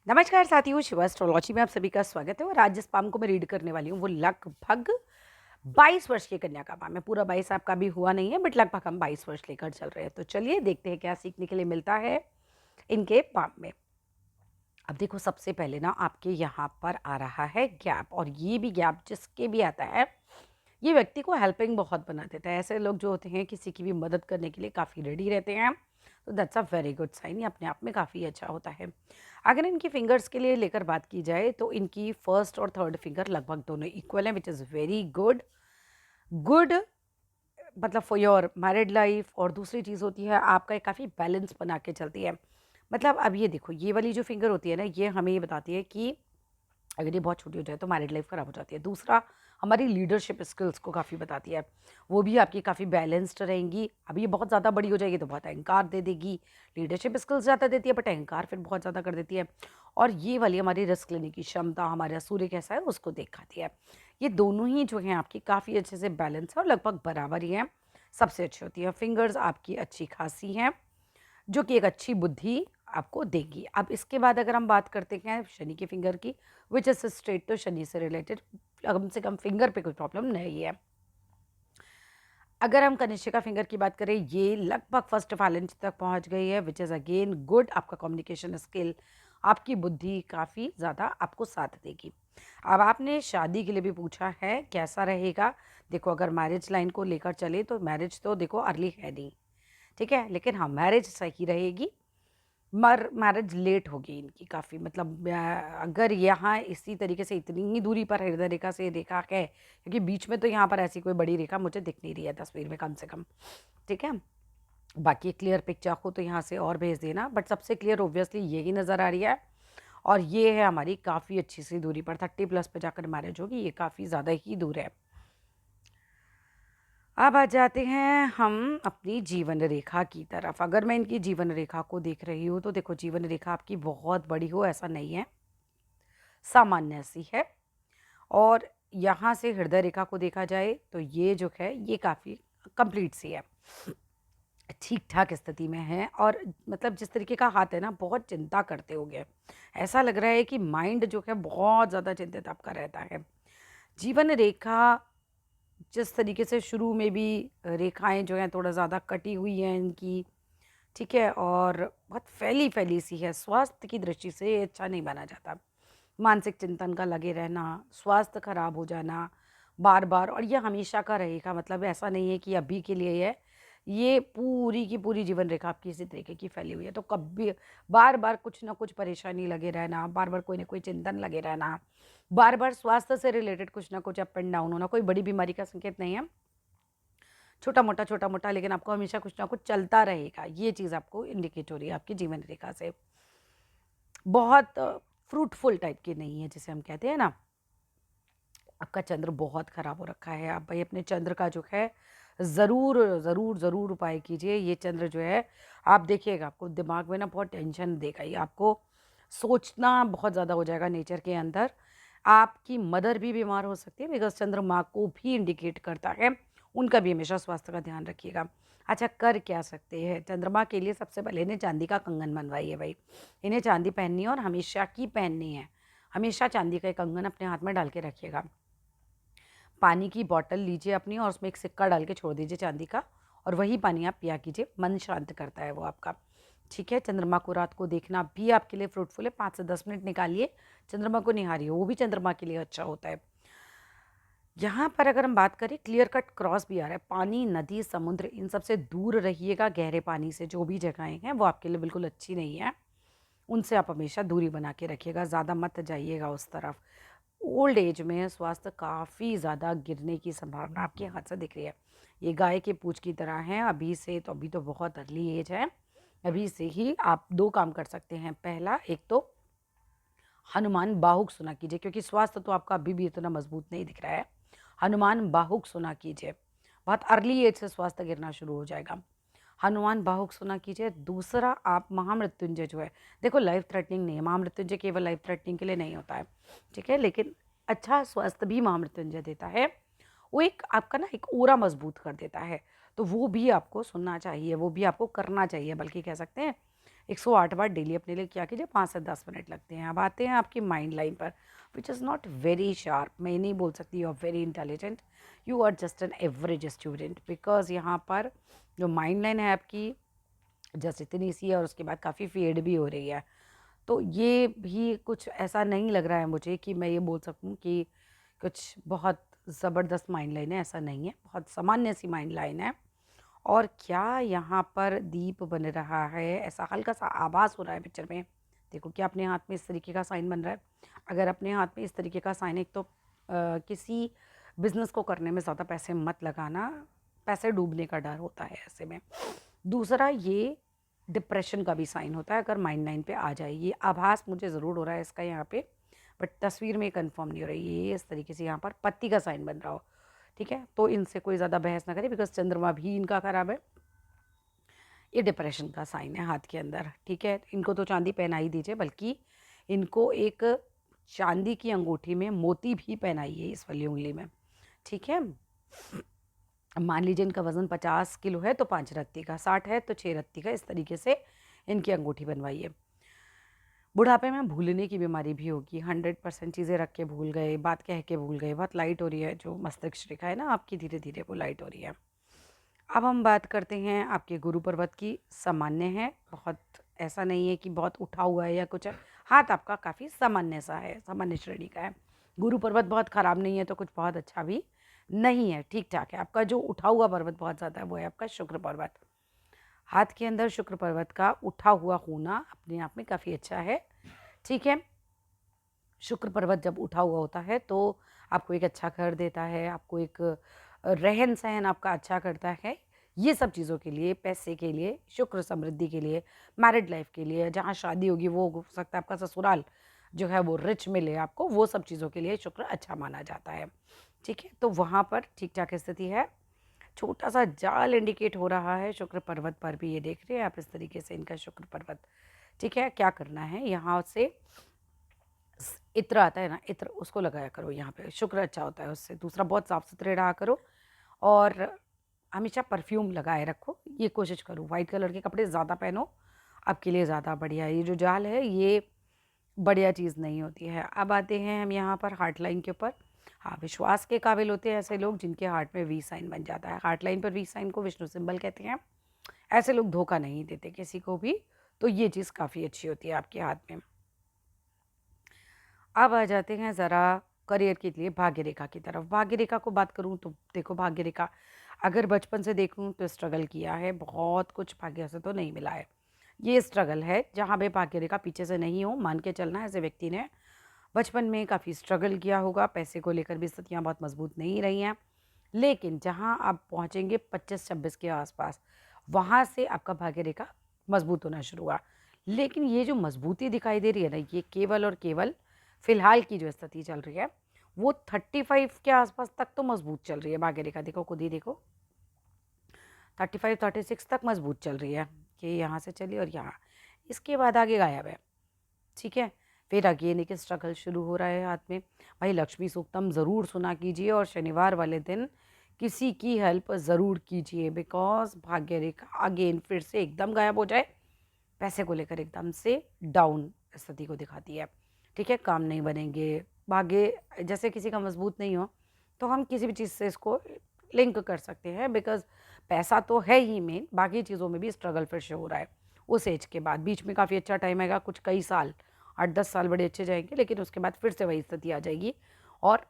नमस्कार साथियों, शिवा एस्ट्रोलॉजी में आप सभी का स्वागत है। और आज जिस पाम को मैं रीड करने वाली हूँ वो लगभग 22 वर्ष की कन्या का पाम है। पूरा 22 आपका भी हुआ नहीं है, बट लगभग हम 22 वर्ष लेकर चल रहे हैं। तो चलिए देखते हैं क्या सीखने के लिए मिलता है इनके पाम में। अब देखो, सबसे पहले ना आपके यहाँ पर आ रहा है गैप, और ये भी गैप जिसके भी आता है ये व्यक्ति को हेल्पिंग बहुत बना देता है। ऐसे लोग जो होते हैं किसी की भी मदद करने के लिए काफ़ी रेडी रहते हैं। तो that's a very good sign, ये अपने आप में काफ़ी अच्छा होता है। अगर इनकी फिंगर्स के लिए लेकर बात की जाए तो इनकी फर्स्ट और थर्ड फिंगर लगभग दोनों इक्वल हैं, which is very good. Good मतलब फॉर योर मैरिड लाइफ। और दूसरी चीज़ होती है आपका एक काफ़ी बैलेंस बना के चलती है। मतलब अब ये देखो, ये वाली जो फिंगर होती है ना, ये हमें ये बताती है कि अगर ये बहुत छोटी हो जाए तो मैरिड लाइफ ख़राब हो जाती है। दूसरा, हमारी लीडरशिप स्किल्स को काफ़ी बताती है, वो भी आपकी काफ़ी बैलेंस्ड रहेंगी। अब ये बहुत ज़्यादा बड़ी हो जाएगी तो बहुत अहंकार दे देगी। लीडरशिप स्किल्स ज़्यादा देती है बट अहंकार फिर बहुत ज़्यादा कर देती है। और ये वाली हमारी रिस्क लेने की क्षमता, हमारा सूर्य कैसा है उसको दिखाती है। ये दोनों ही जो हैं आपकी काफ़ी अच्छे से बैलेंस है और लगभग बराबर ही हैं, सबसे अच्छी होती है। फिंगर्स आपकी अच्छी खासी हैं, जो कि एक अच्छी बुद्धि आपको देगी। अब इसके बाद अगर हम बात करते हैं शनि की फिंगर की, विच इज स्ट्रेट तो शनि से रिलेटेड, कम से कम फिंगर पे कोई प्रॉब्लम नहीं है। अगर हम कनिष्का फिंगर की बात करें, ये लगभग फर्स्ट ऑफ ऑल इंच तक पहुंच गई है, विच इज़ अगेन गुड। आपका कम्युनिकेशन स्किल, आपकी बुद्धि काफ़ी ज़्यादा आपको साथ देगी। अब आपने शादी के लिए भी पूछा है कैसा रहेगा। देखो, अगर मैरिज लाइन को लेकर चले तो मैरिज तो देखो अर्ली है नहीं, ठीक है, लेकिन हाँ मैरिज सही रहेगी। मर मैरिज लेट होगी इनकी काफ़ी, मतलब अगर यहाँ इसी तरीके से इतनी ही दूरी पर हृदय रेखा से रेखा है, क्योंकि बीच में तो यहाँ पर ऐसी कोई बड़ी रेखा मुझे दिख नहीं रही है तस्वीर में कम से कम, ठीक है। बाकी क्लियर पिक्चर हो तो यहाँ से और भेज देना, बट सबसे क्लियर ऑब्वियसली यही नज़र आ रही है। और ये है हमारी काफ़ी अच्छी सी दूरी पर, 30+ पे जाकर मैरिज होगी, ये काफ़ी ज़्यादा ही दूर है। अब आ जाते हैं हम अपनी जीवन रेखा की तरफ। अगर मैं इनकी जीवन रेखा को देख रही हूँ तो देखो, जीवन रेखा आपकी बहुत बड़ी हो ऐसा नहीं है, सामान्य सी है। और यहाँ से हृदय रेखा को देखा जाए तो ये जो है ये काफ़ी कंप्लीट सी है, ठीक ठाक स्थिति में है। और मतलब जिस तरीके का हाथ है ना, बहुत चिंता करते होगे, ऐसा लग रहा है कि माइंड जो है बहुत ज़्यादा चिंतित आपका रहता है। जीवन रेखा जिस तरीके से शुरू में भी रेखाएं जो हैं थोड़ा ज़्यादा कटी हुई हैं इनकी, ठीक है, और बहुत फैली फैली सी है, स्वास्थ्य की दृष्टि से ये अच्छा नहीं माना जाता। मानसिक चिंतन का लगे रहना, स्वास्थ्य खराब हो जाना बार बार, और ये हमेशा का रहेगा। मतलब ऐसा नहीं है कि अभी के लिए ये पूरी की पूरी जीवन रेखा आपकी इसी तरीके की फैली हुई है। तो कभी बार बार कुछ ना कुछ परेशानी लगे रहना, बार बार कोई ना कोई चिंतन लगे रहना, बार बार स्वास्थ्य से रिलेटेड कुछ ना कुछ अप एंड डाउन होना, कोई बड़ी बीमारी का संकेत नहीं है, छोटा मोटा, लेकिन आपको हमेशा कुछ ना कुछ चलता रहेगा। ये चीज़ आपको इंडिकेट हो रही है आपकी जीवन रेखा से। बहुत फ्रूटफुल टाइप की नहीं है, जिसे हम कहते हैं ना। आपका चंद्र बहुत खराब हो रखा है। आप भाई अपने चंद्र का जो है ज़रूर ज़रूर ज़रूर उपाय कीजिए। ये चंद्र जो है, आप देखिएगा आपको दिमाग में ना बहुत टेंशन देगा, ये आपको सोचना बहुत ज़्यादा हो जाएगा नेचर के अंदर। आपकी मदर भी बीमार हो सकती है, बिकॉज चंद्र माँ को भी इंडिकेट करता है, उनका भी हमेशा स्वास्थ्य का ध्यान रखिएगा। अच्छा, कर क्या सकते हैं चंद्रमा के लिए? सबसे पहले इन्हें चांदी का कंगन बनवाइए भाई। इन्हें चांदी पहननी है और हमेशा की पहननी है। हमेशा चांदी का एक कंगन अपने हाथ में डाल के रखिएगा। पानी की बॉटल लीजिए अपनी और उसमें एक सिक्का डाल के छोड़ दीजिए चांदी का, और वही पानी आप पिया कीजिए, मन शांत करता है वो आपका, ठीक है। चंद्रमा को रात को देखना भी आपके लिए फ्रूटफुल है। 5 से 10 मिनट निकालिए, चंद्रमा को निहारिए, वो भी चंद्रमा के लिए अच्छा होता है। यहाँ पर अगर हम बात करें, क्लियर कट क्रॉस भी आ रहा है। पानी, नदी, समुद्र, इन सब से दूर रहिएगा। गहरे पानी से जो भी जगहें हैं वो आपके लिए बिल्कुल अच्छी नहीं है, उनसे आप हमेशा दूरी बना के रखिएगा, ज़्यादा मत जाइएगा उस तरफ। ओल्ड एज में स्वास्थ्य काफ़ी ज़्यादा गिरने की संभावना आपके हाथ से दिख रही है। ये गाय के पूँछ की तरह है। अभी से तो, अभी तो बहुत अर्ली एज है, अभी से ही आप 2 काम कर सकते हैं। पहला, एक तो हनुमान बाहुक सुना कीजिए, क्योंकि स्वास्थ्य तो आपका अभी भी इतना मजबूत नहीं दिख रहा है। हनुमान बाहुक सुना कीजिए, बहुत अर्ली एज से स्वास्थ्य गिरना शुरू हो जाएगा। हनुमान बाहुक सुना कीजिए। दूसरा, आप महामृत्युंजय जो है, देखो लाइफ थ्रेटनिंग नहीं है, महामृत्युंजय केवल लाइफ थ्रेटनिंग के लिए नहीं होता है, ठीक है, लेकिन अच्छा स्वास्थ्य भी महामृत्युंजय देता है। वो एक आपका ना एक ओरा मजबूत कर देता है, तो वो भी आपको सुनना चाहिए, वो भी आपको करना चाहिए, बल्कि कह सकते हैं 108 बार डेली अपने लिए क्या कीजिए, 5 से 10 मिनट लगते हैं। अब आते हैं आपकी माइंड लाइन पर, which is not very sharp. मैं ये नहीं बोल सकती you are very intelligent, you are just an average student, because यहाँ पर जो माइंड लाइन है आपकी जस्ट इतनी सी है और उसके बाद काफ़ी फेड भी हो रही है। तो ये भी कुछ ऐसा नहीं लग रहा है मुझे कि मैं ये बोल सकूं कि कुछ बहुत ज़बरदस्त माइंड लाइन है, ऐसा नहीं है, बहुत सामान्य सी माइंड लाइन है। और क्या यहाँ पर दीप बन रहा है, ऐसा हल्का सा आभास हो रहा है पिक्चर में। देखो क्या अपने हाथ में इस तरीके का साइन बन रहा है। अगर अपने हाथ में इस तरीके का साइन, एक तो किसी बिजनेस को करने में ज़्यादा पैसे मत लगाना, पैसे डूबने का डर होता है ऐसे में। दूसरा, ये डिप्रेशन का भी साइन होता है अगर माइंड लाइन पे आ जाए। ये आभास मुझे ज़रूर हो रहा है इसका यहाँ पे, बट तस्वीर में कंफर्म नहीं हो रही। ये इस तरीके से यहाँ पर पत्ती का साइन बन रहा हो, ठीक है। तो इनसे कोई ज़्यादा बहस ना करें, बिकॉज चंद्रमा भी इनका खराब है। ये डिप्रेशन का साइन है हाथ के अंदर, ठीक है। इनको तो चांदी पहना ही दीजिए, बल्कि इनको एक चांदी की अंगूठी में मोती भी पहनाइए इस वाली उंगली में, ठीक है। मान लीजिए इनका वज़न 50 किलो है तो 5 रत्ती का, 60 है तो 6 रत्ती का, इस तरीके से इनकी अंगूठी बनवाइए। बुढ़ापे में भूलने की बीमारी भी होगी, 100% चीज़ें रख के भूल गए, बात कह के भूल गए, बहुत लाइट हो रही है जो मस्तिष्क रेखा है ना आपकी, धीरे धीरे वो लाइट हो रही है। अब हम बात करते हैं आपके गुरु पर्वत की। सामान्य है, बहुत ऐसा नहीं है कि बहुत उठा हुआ है या कुछ है। हाथ आपका काफ़ी सामान्य सा है, सामान्य श्रेणी का है। गुरु पर्वत बहुत ख़राब नहीं है तो कुछ बहुत अच्छा भी नहीं है, ठीक ठाक है। आपका जो उठा हुआ पर्वत बहुत ज़्यादा है वो है आपका शुक्र पर्वत। हाथ के अंदर शुक्र पर्वत का उठा हुआ होना अपने आप में काफ़ी अच्छा है, ठीक है। शुक्र पर्वत जब उठा हुआ होता है तो आपको एक अच्छा घर देता है, आपको एक रहन सहन आपका अच्छा करता है। ये सब चीज़ों के लिए, पैसे के लिए, शुक्र समृद्धि के लिए, मैरिड लाइफ के लिए, जहाँ शादी होगी वो हो सकता है आपका ससुराल जो है वो रिच मिले आपको, वो सब चीज़ों के लिए शुक्र अच्छा माना जाता है, ठीक है। तो वहाँ पर ठीक ठाक स्थिति है। छोटा सा जाल इंडिकेट हो रहा है शुक्र पर्वत पर भी, ये देख रहे हैं आप इस तरीके से इनका शुक्र पर्वत, ठीक है। क्या करना है, यहाँ से इत्र आता है ना, इत्र उसको लगाया करो यहाँ पे, शुक्र अच्छा होता है उससे। दूसरा, बहुत साफ सुथरे रहा करो और हमेशा परफ्यूम लगाए रखो, ये कोशिश करो। वाइट कलर के कपड़े ज़्यादा पहनो, आपके लिए ज़्यादा बढ़िया है। ये जो जाल है ये बढ़िया चीज़ नहीं होती है। अब आते हैं हम यहाँ पर हार्ट लाइन के ऊपर। हाँ, विश्वास के काबिल होते हैं ऐसे लोग जिनके हार्ट में वी साइन बन जाता है। हार्ट लाइन पर वी साइन को विष्णु सिंबल कहते हैं। ऐसे लोग धोखा नहीं देते किसी को भी, तो ये चीज़ काफ़ी अच्छी होती है आपके हाथ में। अब आ जाते हैं ज़रा करियर के लिए भाग्य रेखा की तरफ। भाग्य रेखा को बात करूँ तो देखो, भाग्य रेखा अगर बचपन से देखूँ तो स्ट्रगल किया है, बहुत कुछ भाग्य से तो नहीं मिला है। ये स्ट्रगल है, जहाँ पे भाग्य रेखा पीछे से नहीं हो, मान के चलना ऐसे व्यक्ति ने बचपन में काफ़ी स्ट्रगल किया होगा। पैसे को लेकर भी स्थितियाँ बहुत मजबूत नहीं रही हैं, लेकिन जहाँ आप पहुँचेंगे 25-26 के आसपास, वहाँ से आपका भाग्य रेखा मजबूत होना शुरू हुआ। लेकिन ये जो मजबूती दिखाई दे रही है ना, ये केवल और केवल फिलहाल की जो स्थिति चल रही है वो 35 के आसपास तक तो मजबूत चल रही है। भाग्य रेखा देखो, खुद ही देखो, 35-36 तक मजबूत चल रही है कि यहाँ से चली और यहाँ, इसके बाद आगे गायब है, ठीक है। फिर अगेन एक स्ट्रगल शुरू हो रहा है हाथ में। भाई लक्ष्मी सूक्तम ज़रूर सुना कीजिए और शनिवार वाले दिन किसी की हेल्प ज़रूर कीजिए, बिकॉज भाग्य रेखा अगेन फिर से एकदम गायब हो जाए, पैसे को लेकर एकदम से डाउन स्थिति को दिखाती है, ठीक है। काम नहीं बनेंगे, भाग्य जैसे किसी का मजबूत नहीं हो तो हम किसी भी चीज़ से इसको लिंक कर सकते हैं, बिकॉज पैसा तो है ही मेन, बाकी चीज़ों में भी स्ट्रगल फिर से हो रहा है उस एज के बाद। बीच में काफ़ी अच्छा टाइम आएगा, कुछ कई साल, 8-10 साल बड़े अच्छे जाएंगे, लेकिन उसके बाद फिर से वही स्थिति आ जाएगी और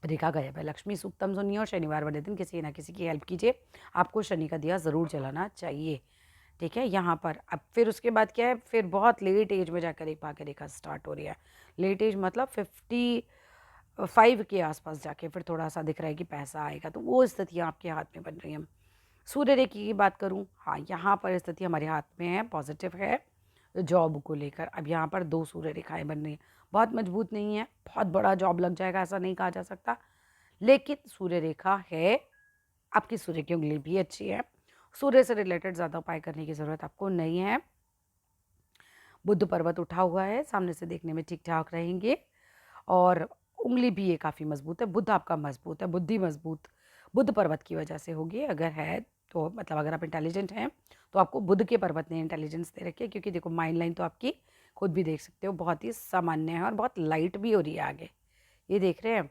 रेखा गायब है। लक्ष्मी सूक्तम सुनिए और शनिवार वाले दिन किसी ना किसी की हेल्प कीजिए, आपको शनि का दिया ज़रूर जलाना चाहिए, ठीक है। यहाँ पर अब फिर उसके बाद क्या है, फिर बहुत लेट एज में जाकर एक भाग्य रेखा स्टार्ट हो रही है। लेट एज मतलब 55 के आसपास जाके फिर थोड़ा सा दिख रहा है कि पैसा आएगा, तो वो स्थितियाँ आपके हाथ में बन रही हैं। सूर्य रेखा की बात करूँ, हाँ यहाँ पर स्थिति हमारे हाथ में है, पॉजिटिव है जॉब को लेकर। अब यहाँ पर 2 सूर्य रेखाएं बन रही हैं, बहुत मजबूत नहीं है, बहुत बड़ा जॉब लग जाएगा ऐसा नहीं कहा जा सकता, लेकिन सूर्य रेखा है। आपकी सूर्य की उंगली भी अच्छी है, सूर्य से रिलेटेड ज़्यादा उपाय करने की ज़रूरत आपको नहीं है। बुध पर्वत उठा हुआ है, सामने से देखने में ठीक ठाक रहेंगे और उंगली भी ये काफ़ी मजबूत है। बुध आपका मजबूत है, बुद्धि मजबूत बुध पर्वत की वजह से होगी, अगर है तो मतलब अगर आप इंटेलिजेंट हैं तो आपको बुध के पर्वत ने इंटेलिजेंस दे रखी है, क्योंकि देखो माइंड लाइन तो आपकी खुद भी देख सकते हो बहुत ही सामान्य है और बहुत लाइट भी हो रही है आगे, ये देख रहे हैं।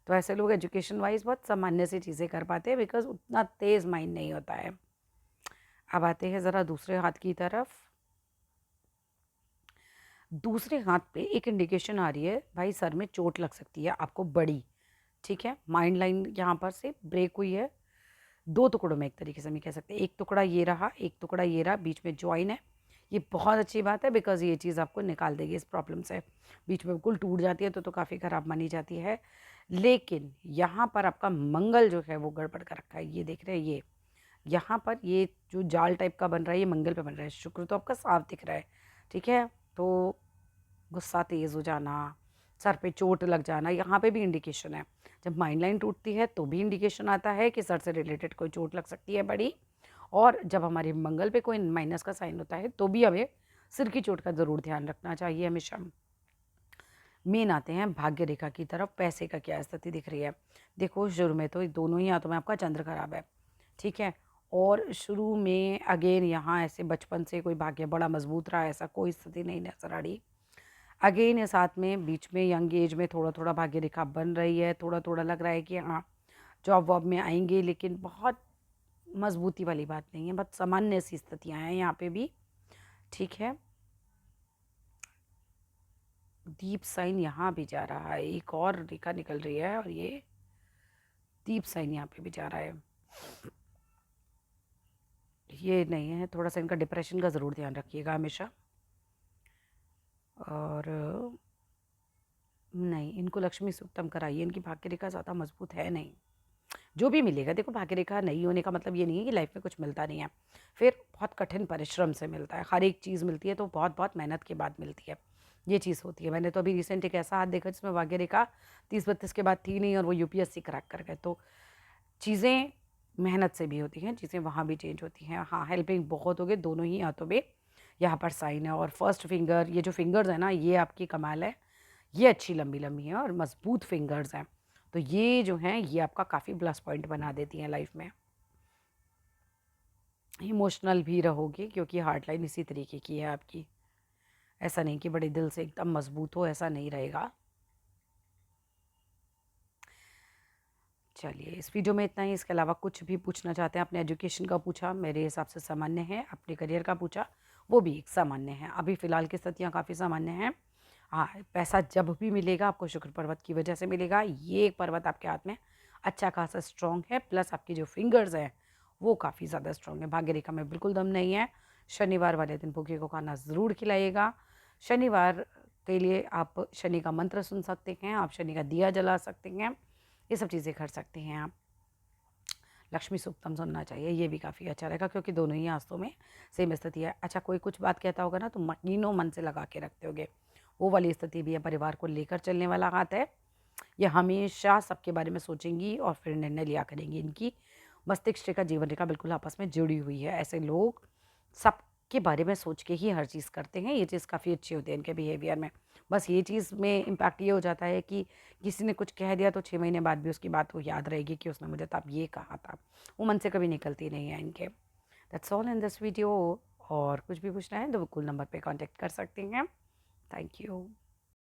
तो ऐसे लोग एजुकेशन वाइज बहुत सामान्य सी चीज़ें कर पाते हैं बिकॉज उतना तेज़ माइंड नहीं होता है। अब आते हैं ज़रा दूसरे हाथ की तरफ। दूसरे हाथ पे एक इंडिकेशन आ रही है भाई सर में चोट लग सकती है आपको बड़ी, ठीक है। माइंड लाइन यहाँ पर से ब्रेक हुई है दो टुकड़ों में, एक तरीके से हम कह सकते हैं। एक टुकड़ा ये रहा, एक टुकड़ा ये रहा, बीच में जॉइन है। ये बहुत अच्छी बात है बिकॉज ये चीज़ आपको निकाल देगी इस प्रॉब्लम से। बीच में बिल्कुल टूट जाती है तो काफ़ी ख़राब मानी जाती है। लेकिन यहाँ पर आपका मंगल जो है वो गड़बड़ कर रखा है, ये देख रहे हैं। ये यहाँ पर ये जो जाल टाइप का बन रहा है ये मंगल पे बन रहा है, शुक्र तो आपका साफ दिख रहा है, ठीक है। तो गुस्सा तेज़ हो जाना, सर पे चोट लग जाना, यहाँ पे भी इंडिकेशन है। जब माइंड लाइन टूटती है तो भी इंडिकेशन आता है कि सर से रिलेटेड कोई चोट लग सकती है बड़ी, और जब हमारे मंगल पे कोई माइनस का साइन होता है तो भी हमें सिर की चोट का ज़रूर ध्यान रखना चाहिए हमेशा। मेन आते हैं भाग्य रेखा की तरफ। पैसे का क्या स्थिति दिख रही है? देखो शुरू में तो दोनों ही हाथों में आपका चंद्र खराब है, ठीक है। और शुरू में अगेन यहाँ ऐसे बचपन से कोई भाग्य बड़ा मजबूत रहा, ऐसा कोई स्थिति नहीं नजर आ रही। अगेन ये साथ में बीच में यंग एज में थोड़ा थोड़ा भाग्य रेखा बन रही है, थोड़ा थोड़ा लग रहा है कि हाँ जॉब वॉब में आएंगे, लेकिन बहुत मजबूती वाली बात नहीं है, बहुत सामान्य सी स्थितियाँ हैं यहाँ पे भी, ठीक है। दीप साइन यहाँ भी जा रहा है, एक और रेखा निकल रही है और ये दीप साइन यहाँ पे भी जा रहा है। ये नहीं है, थोड़ा सा इनका डिप्रेशन का ज़रूर ध्यान रखिएगा हमेशा। और नहीं, इनको लक्ष्मी सूक्तम कराइए, इनकी भाग्य रेखा ज़्यादा मजबूत है नहीं। जो भी मिलेगा, देखो भाग्य रेखा नहीं होने का मतलब ये नहीं है कि लाइफ में कुछ मिलता नहीं है, फिर बहुत कठिन परिश्रम से मिलता है। हर एक चीज़ मिलती है तो बहुत बहुत मेहनत के बाद मिलती है, ये चीज़ होती है। मैंने तो अभी रिसेंट एक ऐसा हाथ देखा जिसमें भाग्य रेखा 30-32 के बाद थी नहीं और वो यूपीएससी क्रैक कर गए। तो चीज़ें मेहनत से भी होती हैं, चीज़ें वहाँ भी चेंज होती हैं। हाँ, हेल्पिंग बहुत हो गए दोनों ही हाथों में, यहाँ पर साइन है। और फर्स्ट फिंगर, ये जो फिंगर्स है ना, ये आपकी कमाल है, ये अच्छी लंबी लंबी हैं और मजबूत फिंगर्स हैं। तो ये जो हैं ये आपका काफ़ी प्लस पॉइंट बना देती हैं लाइफ में। इमोशनल भी रहोगे क्योंकि हार्ट लाइन इसी तरीके की है आपकी, ऐसा नहीं कि बड़े दिल से एकदम मजबूत हो, ऐसा नहीं रहेगा। चलिए इस वीडियो में इतना ही। इसके अलावा कुछ भी पूछना चाहते हैं, अपने एजुकेशन का पूछा, मेरे हिसाब से सामान्य है। अपने करियर का पूछा, वो भी एक सामान्य है। अभी फ़िलहाल की स्थितियाँ काफ़ी सामान्य हैं। हाँ, पैसा जब भी मिलेगा आपको शुक्र पर्वत की वजह से मिलेगा। ये एक पर्वत आपके हाथ में अच्छा खासा स्ट्रॉन्ग है, प्लस आपकी जो फिंगर्स हैं वो काफ़ी ज़्यादा स्ट्रॉन्ग है। भाग्य रेखा में बिल्कुल दम नहीं है। शनिवार वाले दिन भूखे को खाना ज़रूर खिलाइएगा। शनिवार के लिए आप शनि का मंत्र सुन सकते हैं, आप शनि का दिया जला सकते हैं, ये सब चीज़ें कर सकते हैं आप। लक्ष्मी सूक्तम सुनना चाहिए, ये भी काफ़ी अच्छा रहेगा क्योंकि दोनों ही आस्तों में सेम स्थिति है। अच्छा, कोई कुछ बात कहता होगा ना तो महीनों मन से लगा के रखते होगे, वो वाली स्थिति भी है। परिवार को लेकर चलने वाला हाथ है, ये हमेशा सबके बारे में सोचेंगी और फिर निर्णय लिया करेंगी। इनकी मस्तिष्क रेखा जीवन रेखा बिल्कुल आपस में जुड़ी हुई है। ऐसे लोग सबके बारे में सोच के ही हर चीज़ करते हैं, ये चीज़ काफ़ी अच्छी होती है इनके बिहेवियर में। बस ये चीज़ में इम्पैक्ट ये हो जाता है कि किसी ने कुछ कह दिया तो 6 महीने बाद भी उसकी बात को याद रहेगी कि उसने मुझे तब ये कहा था, वो मन से कभी निकलती नहीं है इनके। That's all in this video. और कुछ भी पूछना है तो बिल्कुल नंबर पे कांटेक्ट कर सकते हैं। Thank you.